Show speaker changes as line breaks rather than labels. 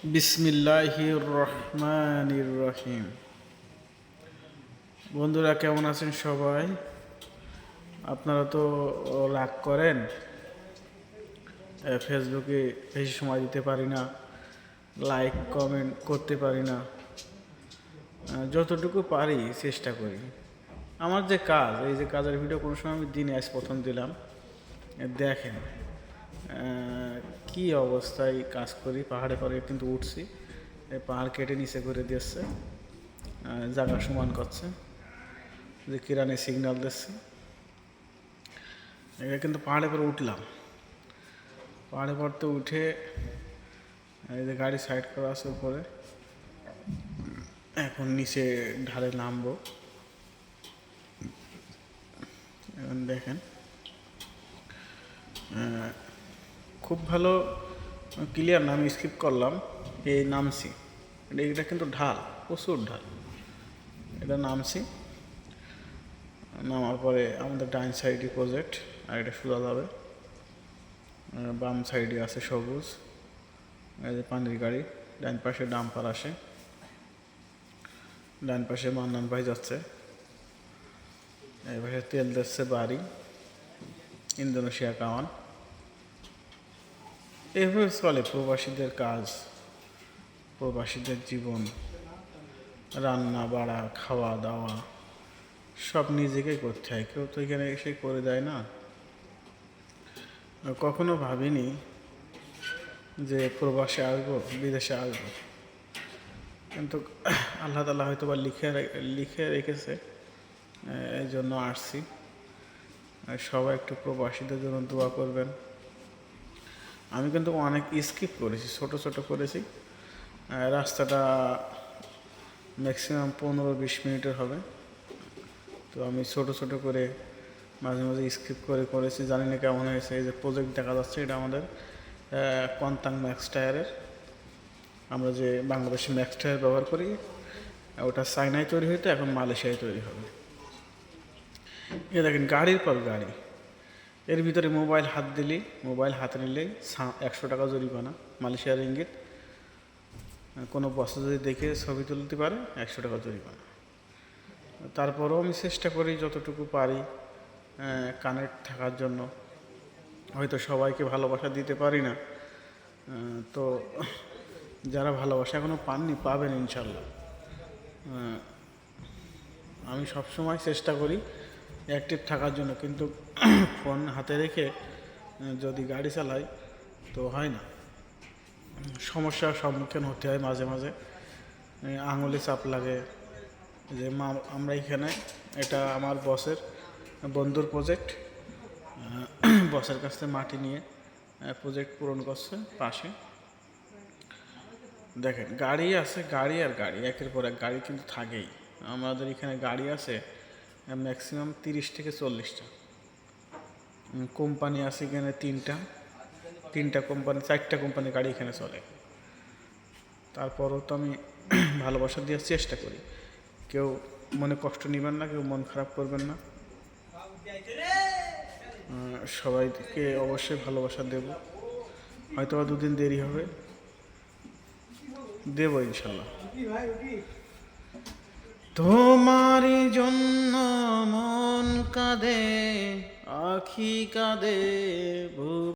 বিসমিল্লাহির রহমানির রহিম। বন্ধুরা, কেমন আছেন সবাই? আপনারা তো রাগ করেন, ফেসবুকে বেশি সময় দিতে পারি না, লাইক কমেন্ট করতে পারি না। যতটুকু পারি চেষ্টা করি। আমার যে কাজ, এই যে কাজের ভিডিও কোনো সময় আমি দিনে আজ প্রথম দিলাম। দেখেন কি অবস্থায় কাজ করি। পাহাড়ে কিন্তু উঠছি, পাহাড় কেটে নিচে করে দিচ্ছে, জায়গা সমান করছে, যে কিরানি সিগন্যাল দিচ্ছে। এটা কিন্তু পাহাড়ে পরে উঠলাম, পাহাড়ে পড়তে উঠে এই যে গাড়ি সাইড করা আছে উপরে, এখন নিচে ঢালে নামবো। এখন দেখেন খুব ভালো ক্লিয়ার না, আমি স্কিপ করলাম। এই নামছি, এটা কিন্তু ঢাল, প্রচুর ঢাল। এটা নামছি, নামার পরে আমাদের ডাইন সাইডে প্রজেক্ট, আর এটা সোজা যাবে। বাম সাইডে আছে সবুজ, এই যে পানির গাড়ি। ডান পাশে ডাম্পার আসে, ডান পাশে মান্নান ভাই যাচ্ছে, এই পাশে তেল দিচ্ছে বাড়ি, ইন্দোনেশিয়া কামান। এভাবে চলে প্রবাসীদের কাজ, প্রবাসীদের জীবন। রান্না বাড়া, খাওয়া দাওয়া সব নিজেকেই করতে হয়, কেউ তো এখানে এসে করে দেয় না। কখনো ভাবিনি যে প্রবাসে আসবো, বিদেশে আসবো, কিন্তু আল্লাহ তাআলা হয়তো বা লিখে রেখেছে, এই জন্য আসছি। সবাই একটু প্রবাসীদের জন্য দোয়া করবেন। আমি কিন্তু অনেক স্কিপ করেছি, ছোট ছোট করেছি। রাস্তাটা ম্যাক্সিমাম 15-20 মিনিটের হবে, তো আমি ছোট ছোট করে মাঝে মাঝে স্কিপ করেছি। জানি না কেমন হয়েছে। এই যে প্রজেক্ট দেখা যাচ্ছে, এটা আমাদের কন্তাং ম্যাক্স টায়ারের। আমরা যে বাংলাদেশে ম্যাক্স টায়ার ব্যবহার করি, ওটা চায়নায় তৈরি হইতো, এখন মালয়েশিয়ায় তৈরি হবে। এ দেখেন গাড়ির পর গাড়ি, এর ভিতরে মোবাইল হাতে নিলেই 100 টাকা জরিমানা, মালয়েশিয়ার রিঙ্গিত। কোনো বস যদি দেখে ছবি তুলতে পারে, 100 টাকা জরিমানা। তারপরেও আমি চেষ্টা করি যতটুকু পারি কানেক্ট থাকার জন্য। হয়তো সবাইকে ভালোবাসা দিতে পারি না, তো যারা ভালোবাসা এখনও পাননি, পাবেন ইনশাল্লাহ। আমি সবসময় চেষ্টা করি অ্যাক্টিভ থাকার জন্য, কিন্তু ফোন হাতে রেখে যদি গাড়ি চালাই তো হয় না, সমস্যার সম্মুখীন হতে হয় মাঝে মাঝে। আঙুলে চাপ লাগে যে আমরা এখানে, এটা আমার বন্ধুর প্রজেক্ট। বসের কাছ থেকে মাটি নিয়ে প্রজেক্ট পূরণ করছে পাশে। দেখেন গাড়ি আছে, গাড়ি আর গাড়ি, একের পর এক গাড়ি কিন্তু থাকেই। আমাদের এখানে গাড়ি আছে ম্যাক্সিমাম 30 থেকে 40টা। কোম্পানি আছে এখানে তিনটা কোম্পানি, 4টা কোম্পানি গাড়ি এখানে চলে। তারপরও তো আমি ভালোবাসা দেওয়ার চেষ্টা করি। কেউ মনে কষ্ট নেবেন না, কেউ মন খারাপ করবেন না। সবাইকে অবশ্যই ভালোবাসা দেব, হয়তো বা 2 দিন দেরি হবে, দেব ইনশাল্লাহ। তোমারই জন্য মন কাঁদে, আখি কাঁদে।